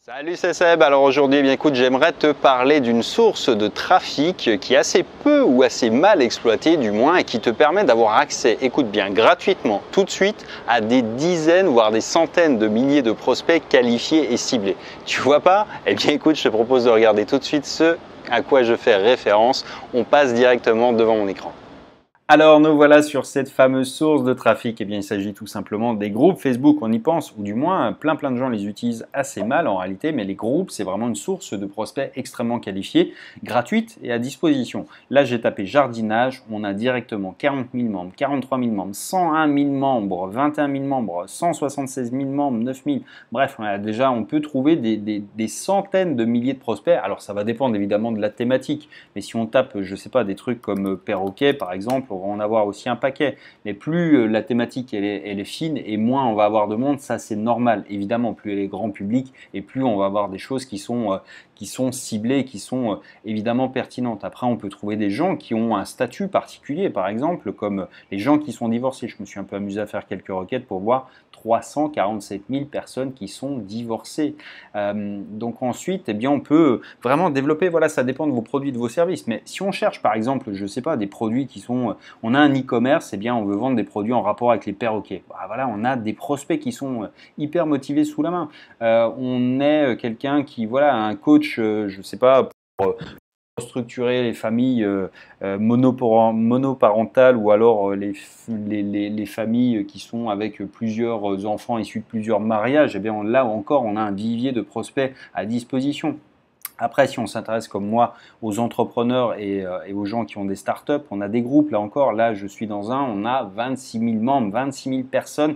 Salut, c'est Seb. Alors aujourd'hui, écoute, j'aimerais te parler d'une source de trafic qui est assez peu ou assez mal exploitée du moins et qui te permet d'avoir accès, écoute bien, gratuitement, tout de suite, à des dizaines voire des centaines de milliers de prospects qualifiés et ciblés. Tu vois pas? Eh bien écoute, je te propose de regarder tout de suite ce à quoi je fais référence. On passe directement devant mon écran. Alors nous voilà sur cette fameuse source de trafic. Eh bien, il s'agit tout simplement des groupes Facebook, on y pense, ou du moins plein de gens les utilisent assez mal en réalité, mais les groupes, c'est vraiment une source de prospects extrêmement qualifiés, gratuite et à disposition. Là, j'ai tapé jardinage, on a directement 40 000 membres, 43 000 membres, 101 000 membres, 21 000 membres, 176 000 membres, 9 000. Bref, on peut trouver des centaines de milliers de prospects. Alors, ça va dépendre évidemment de la thématique, mais si on tape, je sais pas, des trucs comme perroquet par exemple, on va en avoir aussi un paquet. Mais plus la thématique elle est fine et moins on va avoir de monde, ça c'est normal. Évidemment, plus elle est grand public et plus on va avoir des choses qui sont ciblées, qui sont évidemment pertinentes. Après, on peut trouver des gens qui ont un statut particulier, par exemple, comme les gens qui sont divorcés. Je me suis un peu amusé à faire quelques requêtes pour voir 347 000 personnes qui sont divorcées. Donc ensuite, eh bien, on peut vraiment développer, voilà, ça dépend de vos produits, de vos services. Mais si on cherche, par exemple, je ne sais pas, des produits qui sont, on a un e-commerce, eh bien, on veut vendre des produits en rapport avec les perroquets. Bah, voilà, on a des prospects qui sont hyper motivés sous la main. On est quelqu'un qui, voilà, un coach, je ne sais pas, pour structurer les familles monoparentales ou alors les familles qui sont avec plusieurs enfants issus de plusieurs mariages, eh bien là encore on a un vivier de prospects à disposition. Après, si on s'intéresse comme moi aux entrepreneurs et aux gens qui ont des startups, on a des groupes, là encore, là je suis dans un, on a 26 000 membres, 26 000 personnes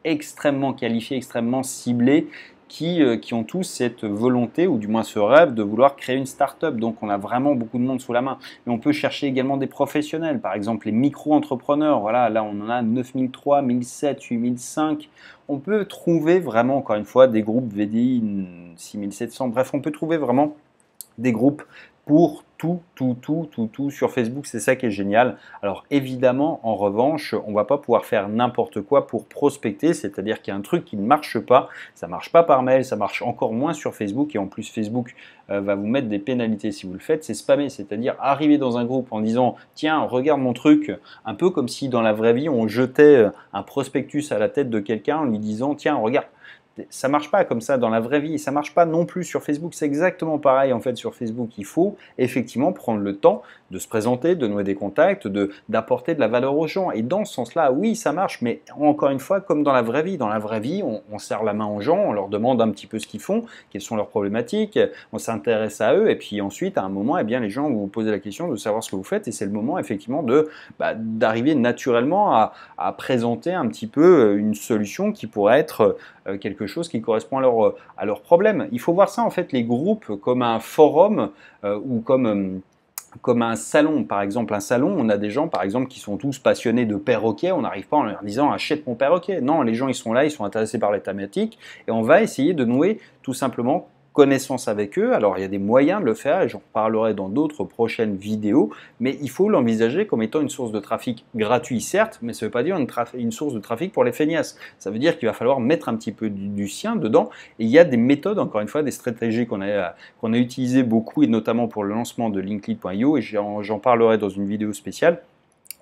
extrêmement qualifiées, extrêmement ciblées, qui ont tous cette volonté, ou du moins ce rêve, de vouloir créer une start-up. Donc on a vraiment beaucoup de monde sous la main. Mais on peut chercher également des professionnels, par exemple les micro-entrepreneurs. Voilà, là on en a 9003, 1007, 8005. On peut trouver vraiment, encore une fois, des groupes VDI 6700. Bref, on peut trouver vraiment des groupes pour tout sur Facebook. C'est ça qui est génial. Alors évidemment, en revanche, on va pas pouvoir faire n'importe quoi pour prospecter, c'est-à-dire qu'il y a un truc qui ne marche pas, ça marche pas par mail, ça marche encore moins sur Facebook, et en plus Facebook va vous mettre des pénalités si vous le faites, c'est spammer, c'est-à-dire arriver dans un groupe en disant tiens, regarde mon truc, un peu comme si dans la vraie vie on jetait un prospectus à la tête de quelqu'un en lui disant tiens, regarde. Ça marche pas comme ça dans la vraie vie, et ça marche pas non plus sur Facebook. C'est exactement pareil en fait sur Facebook. Il faut effectivement prendre le temps de se présenter, de nouer des contacts, d'apporter de la valeur aux gens. Et dans ce sens-là, oui, ça marche, mais encore une fois, comme dans la vraie vie. Dans la vraie vie, on serre la main aux gens, on leur demande un petit peu ce qu'ils font, quelles sont leurs problématiques, on s'intéresse à eux, et puis ensuite, à un moment, eh bien, les gens vont vous poser la question de savoir ce que vous faites, et c'est le moment effectivement d'arriver naturellement à présenter un petit peu une solution qui pourrait être quelque chose qui correspond à leur problème. Il faut voir ça en fait, les groupes, comme un forum ou comme un salon. Par exemple, un salon, on a des gens par exemple qui sont tous passionnés de perroquets, on n'arrive pas en leur disant achète mon perroquet. Non, les gens ils sont là, ils sont intéressés par les thématiques et on va essayer de nouer tout simplement connaissance avec eux. Alors il y a des moyens de le faire et j'en reparlerai dans d'autres prochaines vidéos, mais il faut l'envisager comme étant une source de trafic gratuit certes, mais ça ne veut pas dire une source de trafic pour les feignasses. Ça veut dire qu'il va falloir mettre un petit peu du sien dedans, et il y a des méthodes, encore une fois, des stratégies qu'on a utilisées beaucoup, et notamment pour le lancement de linklead.io, et j'en parlerai dans une vidéo spéciale,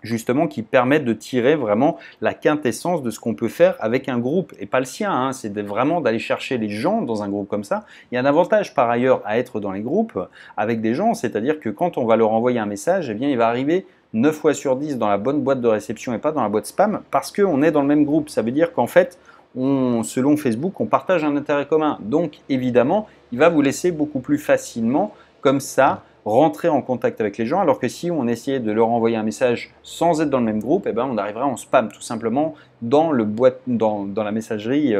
justement, qui permettent de tirer vraiment la quintessence de ce qu'on peut faire avec un groupe, et pas le sien, hein. C'est vraiment d'aller chercher les gens dans un groupe comme ça. Il y a un avantage par ailleurs à être dans les groupes avec des gens, c'est-à-dire que quand on va leur envoyer un message, eh bien, il va arriver 9 fois sur 10 dans la bonne boîte de réception et pas dans la boîte spam, parce qu'on est dans le même groupe. Ça veut dire qu'en fait, selon Facebook, on partage un intérêt commun. Donc évidemment, il va vous laisser beaucoup plus facilement, comme ça, rentrer en contact avec les gens, alors que si on essayait de leur envoyer un message sans être dans le même groupe, eh ben on arriverait en spam tout simplement dans la messagerie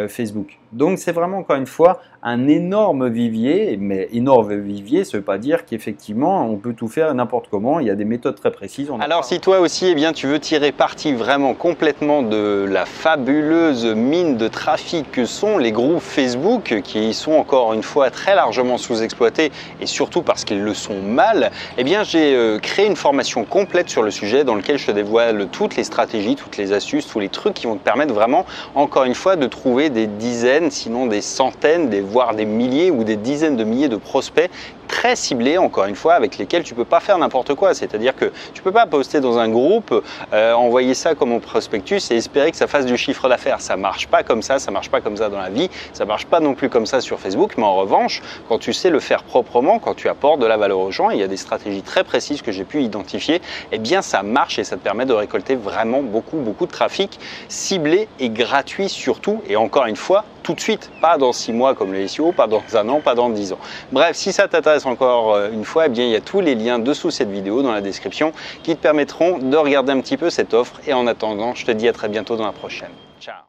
Facebook. Donc c'est vraiment encore une fois un énorme vivier, mais énorme vivier, ça ne veut pas dire qu'effectivement on peut tout faire n'importe comment, il y a des méthodes très précises. Alors si toi aussi eh bien, tu veux tirer parti vraiment complètement de la fabuleuse mine de trafic que sont les groupes Facebook, qui sont encore une fois très largement sous-exploités, et surtout parce qu'ils le son mal, eh bien j'ai créé une formation complète sur le sujet dans lequel je te dévoile toutes les stratégies, toutes les astuces, tous les trucs qui vont te permettre vraiment, encore une fois, de trouver des dizaines, sinon des centaines, voire des milliers ou des dizaines de milliers de prospects très ciblés, encore une fois, avec lesquels tu peux pas faire n'importe quoi. C'est-à-dire que tu peux pas poster dans un groupe, envoyer ça comme au prospectus et espérer que ça fasse du chiffre d'affaires. Ça marche pas comme ça marche pas comme ça dans la vie, ça marche pas non plus comme ça sur Facebook. Mais en revanche, quand tu sais le faire proprement, quand tu apportes de la valeur aux gens, il y a des stratégies très précises que j'ai pu identifier, eh bien ça marche et ça te permet de récolter vraiment beaucoup de trafic ciblé et gratuit surtout. Et encore une fois, tout de suite, pas dans 6 mois comme le SEO, pas dans un an, pas dans 10 ans. Bref, si ça t'intéresse encore une fois, eh bien, il y a tous les liens dessous cette vidéo dans la description qui te permettront de regarder un petit peu cette offre. Et en attendant, je te dis à très bientôt dans la prochaine. Ciao!